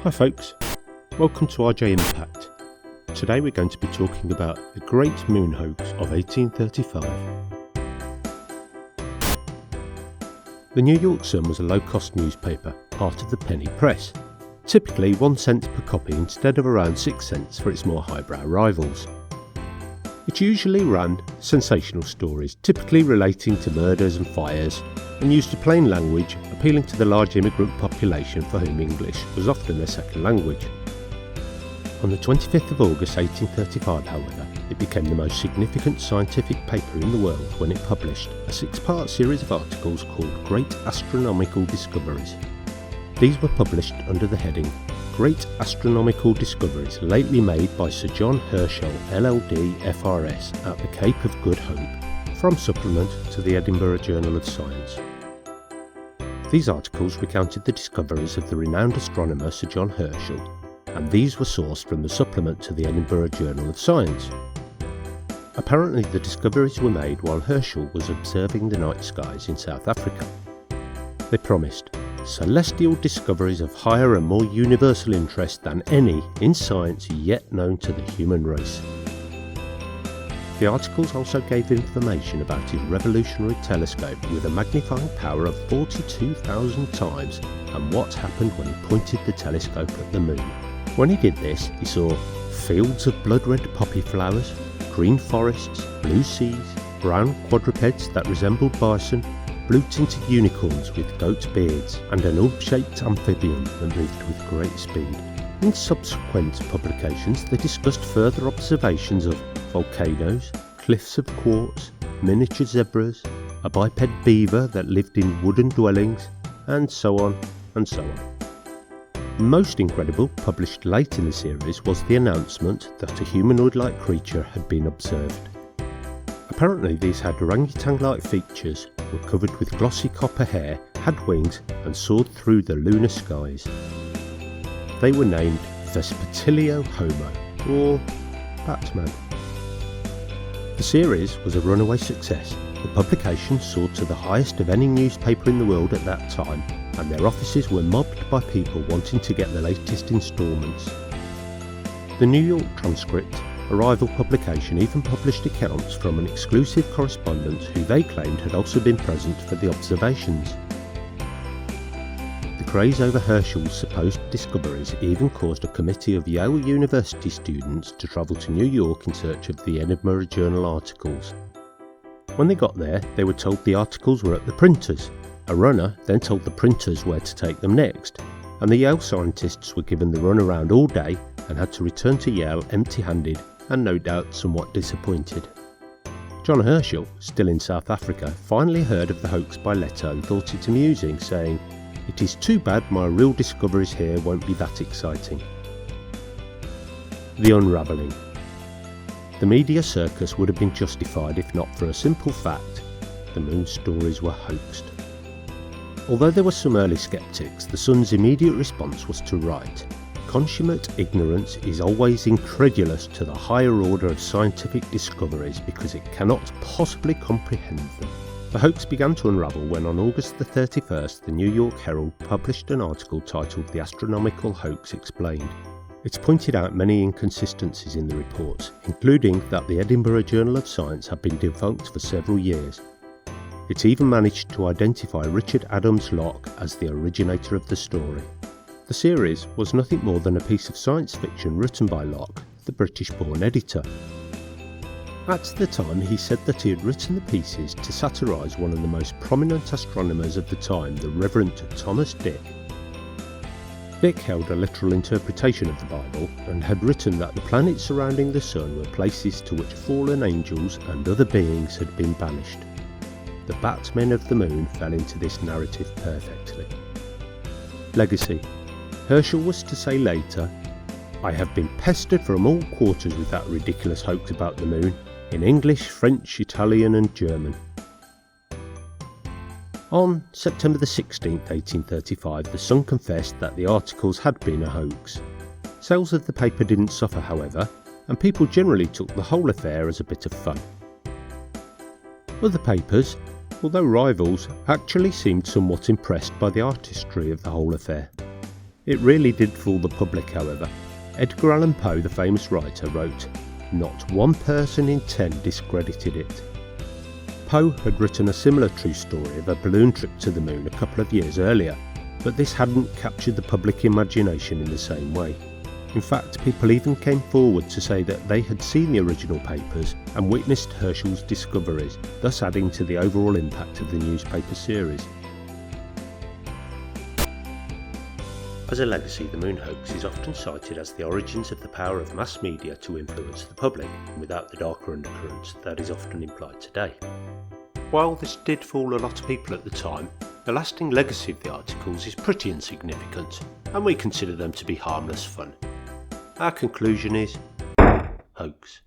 Hi folks, welcome to RJ Impact. Today we're going to be talking about the Great Moon Hoax of 1835. The New York Sun was a low-cost newspaper, part of the penny press, typically 1 cent per copy instead of around 6 cents for its more highbrow rivals. It usually ran sensational stories, typically relating to murders and fires, and used a plain language, appealing to the large immigrant population for whom English was often their second language. On the 25th of August 1835, however, it became the most significant scientific paper in the world when it published a 6-part series of articles called Great Astronomical Discoveries. These were published under the heading Great Astronomical Discoveries lately made by Sir John Herschel, LLD, FRS, at the Cape of Good Hope, from supplement to the Edinburgh Journal of Science. These articles recounted the discoveries of the renowned astronomer Sir John Herschel, and these were sourced from the supplement to the Edinburgh Journal of Science. Apparently the discoveries were made while Herschel was observing the night skies in South Africa. They promised celestial discoveries of higher and more universal interest than any in science yet known to the human race. The articles also gave information about his revolutionary telescope with a magnifying power of 42,000 times and what happened when he pointed the telescope at the moon. When he did this, he saw fields of blood-red poppy flowers, green forests, blue seas, brown quadrupeds that resembled bison, blue-tinted unicorns with goat beards, and an orb-shaped amphibian that moved with great speed. In subsequent publications, they discussed further observations of volcanoes, cliffs of quartz, miniature zebras, a biped beaver that lived in wooden dwellings, and so on and so on. Most incredible, published late in the series, was the announcement that a humanoid-like creature had been observed. Apparently these had orangutan-like features, were covered with glossy copper hair, had wings, and soared through the lunar skies. They were named Vespertilio Homo, or Batman. The series was a runaway success. The publication soared to the highest of any newspaper in the world at that time, and their offices were mobbed by people wanting to get the latest instalments. The New York Transcript, a rival publication, even published accounts from an exclusive correspondent who they claimed had also been present for the observations. The craze over Herschel's supposed discoveries even caused a committee of Yale University students to travel to New York in search of the Edinburgh Journal articles. When they got there, they were told the articles were at the printers. A runner then told the printers where to take them next, and the Yale scientists were given the runaround all day and had to return to Yale empty-handed and no doubt somewhat disappointed. John Herschel, still in South Africa, finally heard of the hoax by letter and thought it amusing, saying, "It is too bad my real discoveries here won't be that exciting." The unravelling. The media circus would have been justified if not for a simple fact: the moon stories were hoaxed. Although there were some early sceptics, the Sun's immediate response was to write, "Consummate ignorance is always incredulous to the higher order of scientific discoveries because it cannot possibly comprehend them." The hoax began to unravel when on August the 31st the New York Herald published an article titled The Astronomical Hoax Explained. It pointed out many inconsistencies in the reports, including that the Edinburgh Journal of Science had been defunct for several years. It even managed to identify Richard Adams Locke as the originator of the story. The series was nothing more than a piece of science fiction written by Locke, the British-born editor. At the time, he said that he had written the pieces to satirise one of the most prominent astronomers of the time, the Reverend Thomas Dick. Dick held a literal interpretation of the Bible and had written that the planets surrounding the Sun were places to which fallen angels and other beings had been banished. The Batmen of the Moon fell into this narrative perfectly. Legacy. Herschel was to say later, "I have been pestered from all quarters with that ridiculous hoax about the moon, in English, French, Italian and German." On September the 16th, 1835, the Sun confessed that the articles had been a hoax. Sales of the paper didn't suffer, however, and people generally took the whole affair as a bit of fun. Other papers, although rivals, actually seemed somewhat impressed by the artistry of the whole affair. It really did fool the public, however. Edgar Allan Poe, the famous writer, wrote, "Not 1 person in 10 discredited it." Poe had written a similar true story of a balloon trip to the moon a couple of years earlier, but this hadn't captured the public imagination in the same way. In fact, people even came forward to say that they had seen the original papers and witnessed Herschel's discoveries, thus adding to the overall impact of the newspaper series. As a legacy, the moon hoax is often cited as the origins of the power of mass media to influence the public, without the darker undercurrents that is often implied today. While this did fool a lot of people at the time, the lasting legacy of the articles is pretty insignificant, and we consider them to be harmless fun. Our conclusion is hoax.